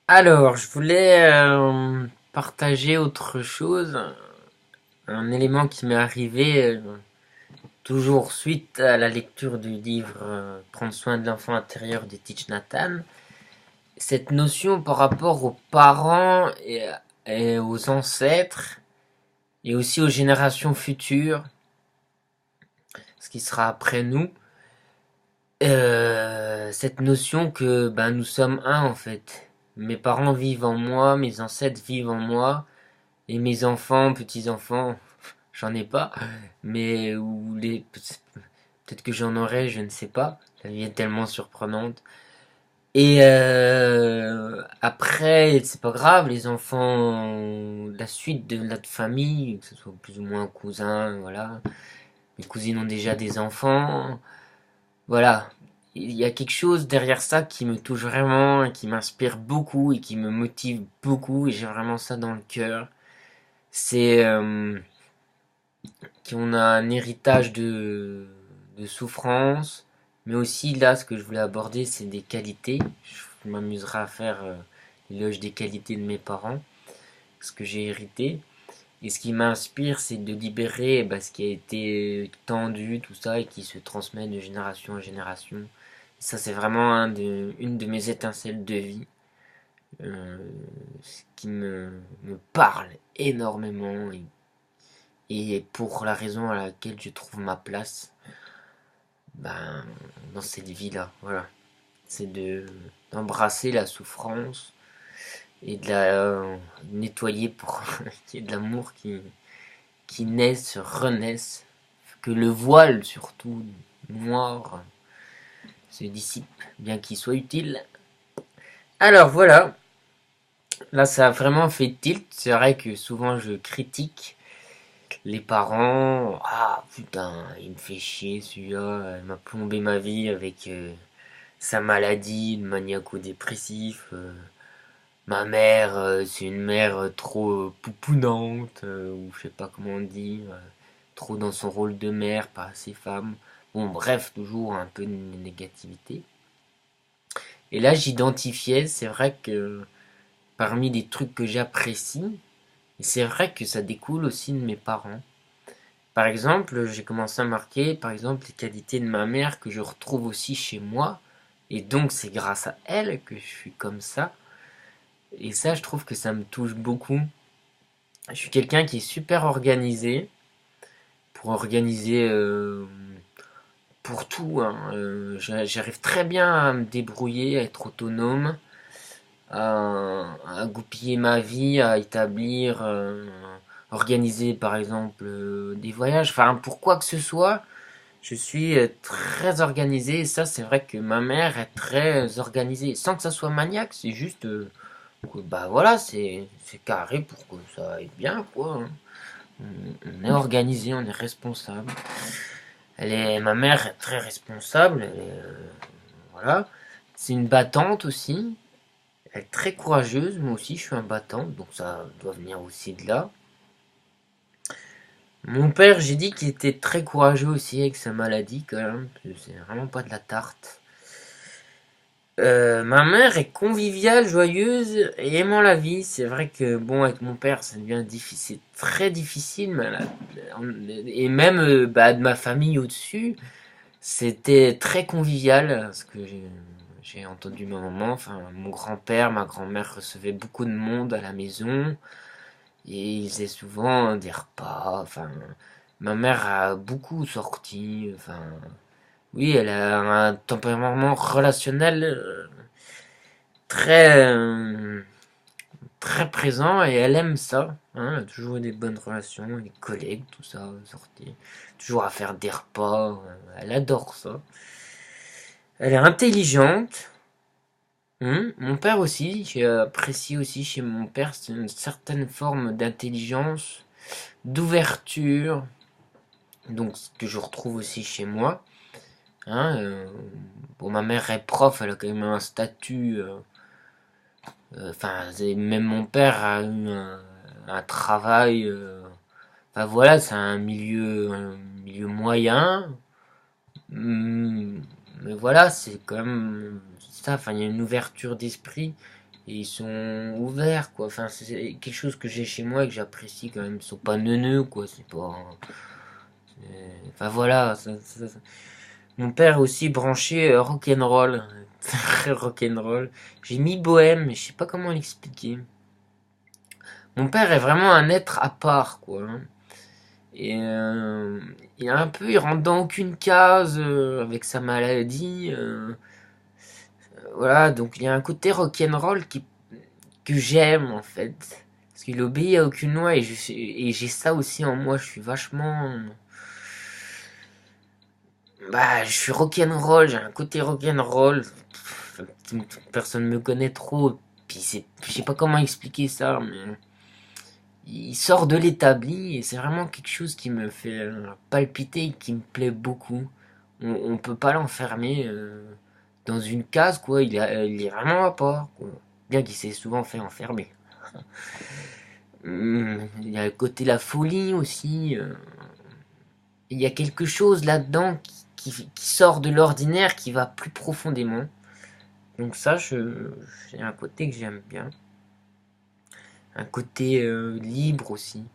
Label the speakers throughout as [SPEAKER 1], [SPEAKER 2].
[SPEAKER 1] Alors, je voulais partager autre chose, un élément qui m'est arrivé toujours suite à la lecture du livre Prendre soin de l'enfant intérieur de Thich Nhat Hanh. Cette notion par rapport aux parents et aux ancêtres et aussi aux générations futures, ce qui sera après nous. Cette notion que nous sommes un en fait. Mes parents vivent en moi, mes ancêtres vivent en moi. Et mes enfants, petits-enfants, j'en ai pas, mais ou les peut-être que j'en aurai, je ne sais pas. La vie est tellement surprenante. Et après, c'est pas grave, les enfants, la suite de notre famille, que ce soit plus ou moins cousins, voilà. Mes cousines ont déjà des enfants, voilà. Il y a quelque chose derrière ça qui me touche vraiment, et qui m'inspire beaucoup et qui me motive beaucoup, et j'ai vraiment ça dans le cœur. C'est qu'on a un héritage de souffrance, mais aussi là, ce que je voulais aborder, c'est des qualités. Je m'amuserai à faire l'éloge des qualités de mes parents, ce que j'ai hérité. Et ce qui m'inspire, c'est de libérer ce qui a été tendu, tout ça, et qui se transmet de génération en génération. Et ça, c'est vraiment une de mes étincelles de vie, ce qui me parle énormément et pour la raison à laquelle je trouve ma place ben, dans cette vie-là. Voilà. C'est d'embrasser la souffrance et de la nettoyer pour qu'il y ait de l'amour qui naisse, renaisse, que le voile surtout noir se dissipe, bien qu'il soit utile. Alors voilà, là ça a vraiment fait tilt. C'est vrai que souvent je critique les parents. Ah putain, il me fait chier celui-là, il m'a plombé ma vie avec sa maladie, le maniaco-dépressif. Ma mère, c'est une mère trop poupounante, ou je sais pas comment on dit, trop dans son rôle de mère, pas assez femme. Bon, bref, toujours un peu de négativité. Et là, j'identifiais, c'est vrai que parmi les trucs que j'apprécie, et c'est vrai que ça découle aussi de mes parents. Par exemple, j'ai commencé à marquer, par exemple, les qualités de ma mère que je retrouve aussi chez moi. Et donc, c'est grâce à elle que je suis comme ça. Et ça, je trouve que ça me touche beaucoup. Je suis quelqu'un qui est super organisé, pour organiser pour tout, hein. J'arrive très bien à me débrouiller, à être autonome, à goupiller ma vie, à établir, organiser par exemple des voyages, enfin pour quoi que ce soit. Je suis très organisé et ça c'est vrai que ma mère est très organisée, sans que ça soit maniaque, c'est juste bah voilà, c'est carré pour que ça aille bien quoi, hein. On est organisé, on est responsable. Ma mère est très responsable, voilà. C'est une battante aussi. Elle est très courageuse, moi aussi je suis un battant, donc ça doit venir aussi de là. Mon père, j'ai dit qu'il était très courageux aussi avec sa maladie quand même, c'est vraiment pas de la tarte. Ma mère est conviviale, joyeuse et aimant la vie. C'est vrai que bon, avec mon père, ça devient difficile, très difficile, et même de ma famille au-dessus, c'était très convivial, parce que j'ai entendu ma maman, enfin mon grand-père, ma grand-mère recevaient beaucoup de monde à la maison, et ils faisaient souvent des repas, enfin ma mère a beaucoup sorti, enfin oui, elle a un tempérament relationnel très très présent et elle aime ça, hein, elle a toujours eu des bonnes relations, les collègues, tout ça, sortir, toujours à faire des repas, elle adore ça. Elle est intelligente. Mon père aussi, j'apprécie aussi chez mon père, c'est une certaine forme d'intelligence, d'ouverture, donc ce que je retrouve aussi chez moi. Hein, bon, ma mère est prof, elle a quand même un statut. Enfin, même mon père a eu un travail. Enfin voilà, c'est un milieu moyen. Hum, mais voilà, c'est quand même ça. Enfin, il y a une ouverture d'esprit et ils sont ouverts, quoi. Enfin, c'est quelque chose que j'ai chez moi et que j'apprécie quand même. Ils sont pas neuneux, quoi. C'est pas. Enfin voilà. Mon père est aussi branché rock'n'roll. Très rock'n'roll. J'ai mis bohème, mais je sais pas comment l'expliquer. Mon père est vraiment un être à part, quoi. Hein. Et il a un peu, il rentre dans aucune case avec sa maladie. Voilà, donc il y a un côté rock'n'roll que j'aime en fait. Parce qu'il obéit à aucune loi et j'ai ça aussi en moi. Je suis vachement. Bah, je suis rock'n'roll, j'ai un côté rock'n'roll. Personne me connaît trop. Puis je sais pas comment expliquer ça, mais il sort de l'établi et c'est vraiment quelque chose qui me fait palpiter et qui me plaît beaucoup. On peut pas l'enfermer dans une case, quoi. Il est vraiment à part, quoi. Bien qu'il s'est souvent fait enfermer. Il y a le côté la folie aussi. Il y a quelque chose là-dedans qui sort de l'ordinaire, qui va plus profondément. Donc ça, j'ai un côté que j'aime bien. Un côté libre aussi.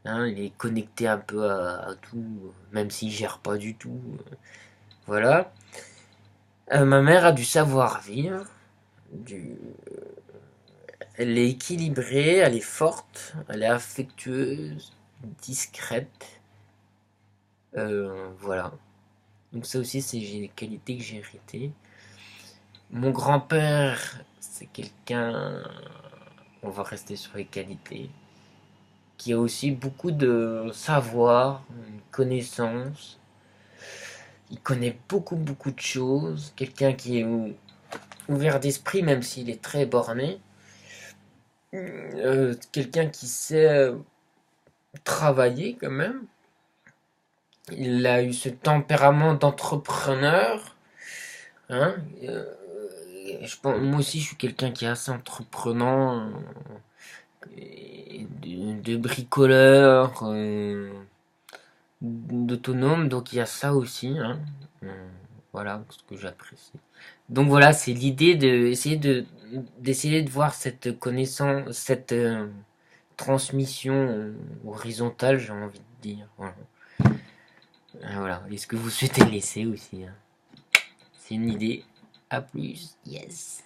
[SPEAKER 1] Hein, il est connecté un peu à tout, même s'il gère pas du tout. Voilà. Ma mère a du savoir-vivre. Du... Elle est équilibrée, elle est forte, elle est affectueuse, discrète. Voilà. Donc ça aussi, c'est des qualités que j'ai héritées. Mon grand-père, c'est quelqu'un, on va rester sur les qualités, qui a aussi beaucoup de savoir, une connaissance. Il connaît beaucoup de choses. Quelqu'un qui est ouvert d'esprit, même s'il est très borné. Quelqu'un qui sait travailler quand même. Il a eu ce tempérament d'entrepreneur. Hein. Moi aussi, je suis quelqu'un qui est assez entreprenant, de bricoleur, d'autonome. Donc il y a ça aussi. Hein. Voilà ce que j'apprécie. Donc voilà, c'est l'idée d'essayer de voir cette connaissance, cette transmission horizontale, j'ai envie de dire. Voilà. Voilà. Et ce que vous souhaitez laisser aussi. Hein. C'est une idée. À plus. Yes.